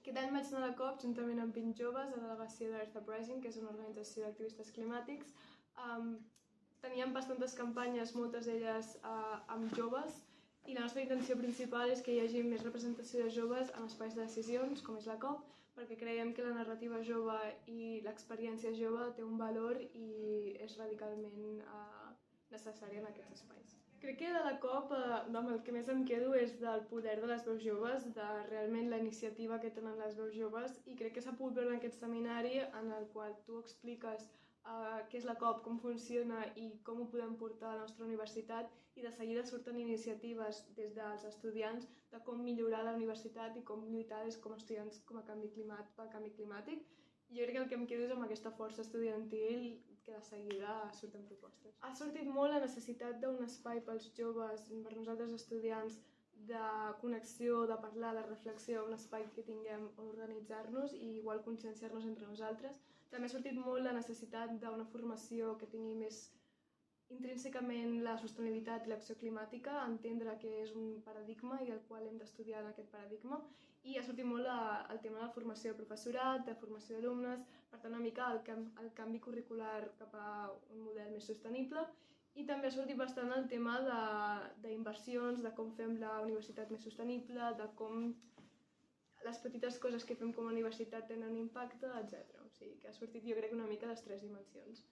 Aquest any vaig anar a la COP juntament amb 20 joves a la delegació d'Earth Uprising, que és una organització d'activistes climàtics. Teníem bastantes campanyes, moltes d'elles amb joves, i la nostra intenció principal és que hi hagi més representació de joves en espais de decisions, com és la COP, perquè creiem que la narrativa jove i l'experiència jove té un valor i és radicalment necessària en aquests espais. Crec que de la COP el que més em quedo és del poder de les veus joves, de realment la iniciativa que tenen les veus joves, i crec que s'ha pogut veure en aquest seminari en el qual tu expliques què és la COP, com funciona i com ho podem portar a la nostra universitat, i de seguida surten iniciatives des dels estudiants de com millorar la universitat i com lluitar com a estudiants pel canvi climàtic. Jo crec que el que em quedo és amb aquesta força estudiantil que de seguida surten propostes. Ha sortit molt la necessitat d'un espai pels joves, per nosaltres estudiants, de connexió, de parlar, de reflexió, un espai que tinguem on organitzar-nos i igual conscienciar-nos entre nosaltres. També ha sortit molt la necessitat d'una formació que tingui més intrínsecament la sostenibilitat i l'acció climàtica, entendre que és un paradigma i el qual hem d'estudiar en aquest paradigma, i ha sortit molt el tema de la formació de professorat, de formació d'alumnes, per tant una mica el canvi curricular cap a un model més sostenible. I també ha sortit bastant el tema d'inversions, de com fem la universitat més sostenible, de com les petites coses que fem com a universitat tenen impacte, etc. O sigui que ha sortit, jo crec, una mica les tres dimensions.